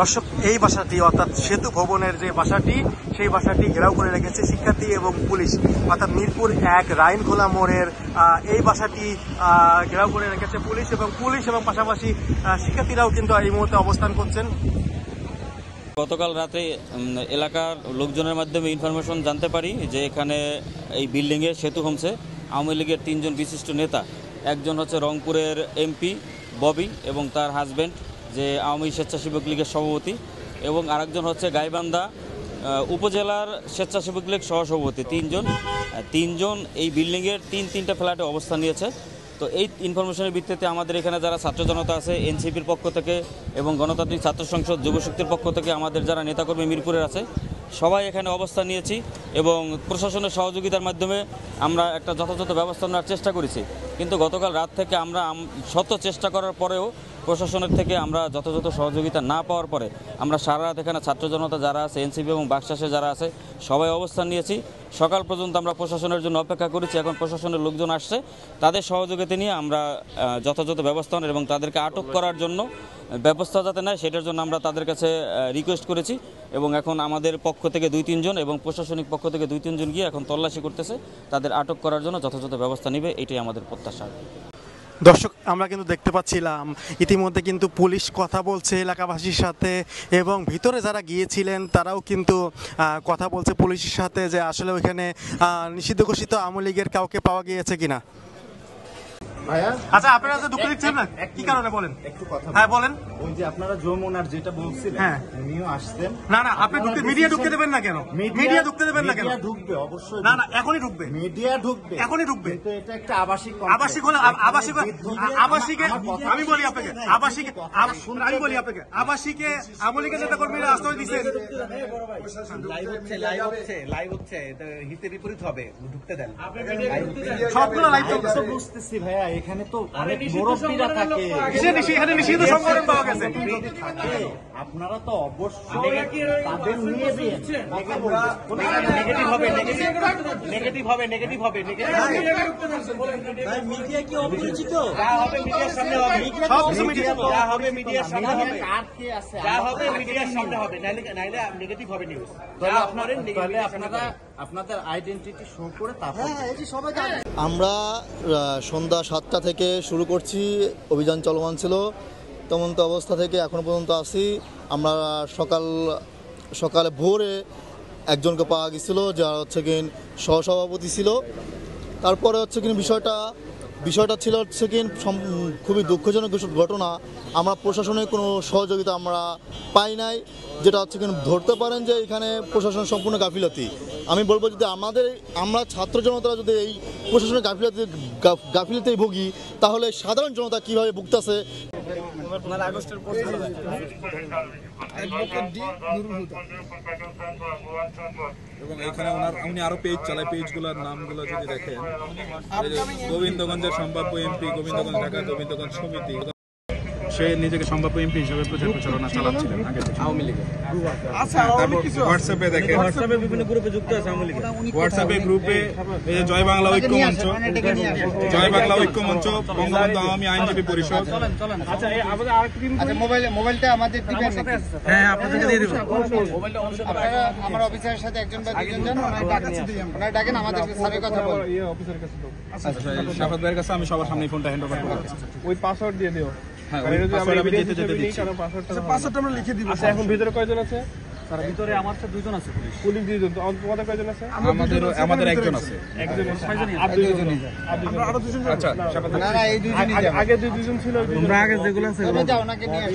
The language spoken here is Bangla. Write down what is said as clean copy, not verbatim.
দর্শক, এই বাসাটি অর্থাৎ সেতু ভবনের যে বাসাটি, সেই বাসাটি ঘেরাও করে রেখেছে শিক্ষার্থী এবং পুলিশ। অর্থাৎ মিরপুর ১ রাইনখোলা মোড়ের এই বাসাটি ঘেরাও করে রেখেছে পুলিশ এবং পাশাপাশি শিক্ষার্থীরাও কিন্তু এই মুহূর্তে অবস্থান করছেন। গতকাল রাতে এলাকার লোকজনের মাধ্যমে ইনফরমেশন জানতে পারি যে এখানে এই বিল্ডিংয়ে সেতু হোমসে আওয়ামী লীগের ৩ জন বিশিষ্ট নেতা, একজন হচ্ছে রংপুরের এমপি ববি এবং তার হাজব্যান্ড যে আওয়ামী স্বেচ্ছাসেবক লীগের সভাপতি, এবং আরেকজন হচ্ছে গাইবান্ধা উপজেলার স্বেচ্ছাসেবক লীগ সহসভাপতি। তিনজন এই বিল্ডিংয়ের তিনটা ফ্ল্যাটে অবস্থান নিয়েছে। তো এই ইনফরমেশনের ভিত্তিতে আমাদের এখানে যারা ছাত্র জনতা আছে এনসিপির পক্ষ থেকে এবং গণতান্ত্রিক ছাত্র সংসদ যুবশক্তির পক্ষ থেকে আমাদের যারা নেতাকর্মী মিরপুরের আছে সবাই এখানে অবস্থান নিয়েছি এবং প্রশাসনের সহযোগিতার মাধ্যমে আমরা একটা যথাযথ ব্যবস্থা নেওয়ার চেষ্টা করেছি। কিন্তু গতকাল রাত থেকে আমরা শত চেষ্টা করার পরেও প্রশাসনের থেকে আমরা যথাযথ সহযোগিতা না পাওয়ার পরে আমরা সারা রাত এখানে ছাত্র জনতা যারা আছে এনসিপি এবং বাকশাসে যারা আছে সবাই অবস্থান নিয়েছি। সকাল পর্যন্ত আমরা প্রশাসনের জন্য অপেক্ষা করেছি। এখন প্রশাসনের লোকজন আসছে, তাদের সহযোগিতা নিয়ে আমরা যথাযথ ব্যবস্থা এবং তাদেরকে আটক করার জন্য ব্যবস্থা যাতে নেয় সেটার জন্য আমরা তাদের কাছে রিকোয়েস্ট করেছি। এবং এখন আমাদের পক্ষ থেকে ২-৩ জন এবং প্রশাসনিক পক্ষ থেকে ২-৩ জন গিয়ে এখন তল্লাশি করতেছে, তাদের আটক করার জন্য যথাযথ ব্যবস্থা নেবে, এটাই আমাদের প্রত্যাশা। দর্শক, আমরা কিন্তু দেখতে পাচ্ছিলাম ইতিমধ্যে কিন্তু পুলিশ কথা বলছে এলাকাবাসীর সাথে এবং ভিতরে যারা গিয়েছিলেন তারাও কিন্তু কথা বলছে পুলিশের সাথে যে আসলে ওইখানে নিষিদ্ধ ঘোষিত আওয়ামী লীগের কাউকে পাওয়া গিয়েছে কিনা। আচ্ছা, আপনারা যে ঢুকতে দিচ্ছেন না, কি কারণে বলেন? একটু কথা বলেন। ওই যে আপনারা যমুনার যেটা বলছিলেন, হ্যাঁ উনিও আসছেন। না আপনি মিডিয়া ঢুকতে দেবেন না কেন? মিডিয়া ঢুকতে দেবেন না কেন? মিডিয়া ঢুকবে অবশ্যই। না এখনই ঢুকবে, মিডিয়া ঢুকবে এখনই ঢুকবে। কিন্তু এটা একটা আবাসিক হলে আবাসিকে আমি বলি আপনাকে আবাসিকে আওয়ামী লীগের নেতা কর্মীরা আশ্রয় দিচ্ছেন। লাইভ হচ্ছে হিতে বিপরীত হবে, ঢুকতে দেন। সবগুলো লাইভ চলছে, বুঝতেছি ভাইয়া। এখানে তো অনেক মুরব্বীরা থাকে, এখানে নিষিদ্ধ সংগঠন পাওয়া গেছে। আপনারা তো অবশ্যই তাদের নিয়ে নেগেটিভ হবে। মিডিয়া কি অপরিচিত? যা হবে মিডিয়ার সামনে হবে, যা হবে মিডিয়ার সামনে হবে, যা হবে মিডিয়ার সামনে হবে, নাইলে নেগেটিভ হবে নিউজ। আপনাদের আইডেন্টিটি শো করে তারপর আমরা সন্ধ্যা ৭টা থেকে শুরু করছি, অভিযান চলমান ছিল। তেমন্ত অবস্থা থেকে এখনো পর্যন্ত আছি। আমরা সকালে ভোরে একজনকে পাওয়া গেছিলো যারা হচ্ছে কিন সহসভাপতি ছিল। তারপরে হচ্ছে কিন বিষয়টা ছিল হচ্ছে কিন খুবই দুঃখজনক ঘটনা। আমরা প্রশাসনের কোনো সহযোগিতা আমরা পাই নাই, যেটা হচ্ছে কিন ধরতে পারেন যে এখানে প্রশাসনের সম্পূর্ণ গাফিলতি। আমি বলবো যদি আমরা ছাত্র জনতারা যদি এই প্রশাসনের গাফিলতিতে ভুগি তাহলে সাধারণ জনতা কীভাবে ভুগতেছে। এবং এখানে উনি আরো পেজ চালায়, পেজগুলোর নামগুলো যদি দেখেন, গোবিন্দগঞ্জের সম্ভাব্য এমপি, গোবিন্দগঞ্জ ঢাকা গোবিন্দগঞ্জ সমিতি, সে নিজেকে সম্ভাব্য এমপি হিসেবে প্রচারণা চালাচ্ছিলেন আগে থেকে আওয়ামী লীগের। হোয়াটসঅ্যাপে দেখেন, হোয়াটসঅ্যাপে বিভিন্ন গ্রুপে যুক্ত আছে আওয়ামী লীগের। হোয়াটসঅ্যাপে গ্রুপে এই যে জয় বাংলা ঐক্য মঞ্চ, বঙ্গবন্ধু আওয়ামী আইনজীবী পরিষদ। আচ্ছা, মোবাইলটা আমাদের দিবেন? হ্যাঁ, আপনাদেরকে দিয়ে দেব। আপনারা আমার অফিসারের সাথে একজন বা দুজন যান, ওনারা ডাকেন, আমাদের স্যারের কথা বলেন। অফিসারের কাছে দাও। আচ্ছা, শাফাত ভাইয়ের কাছে আমি সবার সামনে ফোনটা হ্যান্ড ওভার করব। ওই পাসওয়ার্ড দিয়ে দিও। হ্যাঁ, পাসওয়ার্ড আমি যেতে দিচ্ছি। পাসওয়ার্ডটা আমরা লিখে দিব। আচ্ছা, এখন ভিতরে কয়জন আছে? স্যার, ভিতরে আমার সাথে 2 জন আছে, পুলিশ 2 জন। তোমাদের কয়জন আছে? আমাদের একজন আছে। একজন, 6 জনই আছে। আর 2 জনই যায়। আমরা আরো 2 জন। আচ্ছা, শাফাত না, এই 2 জনই যাবে। আগে 2 জন ছিল, তোমরা আগে যেগুলো আছে ওগুলো যাও, ওনাকে নিয়ে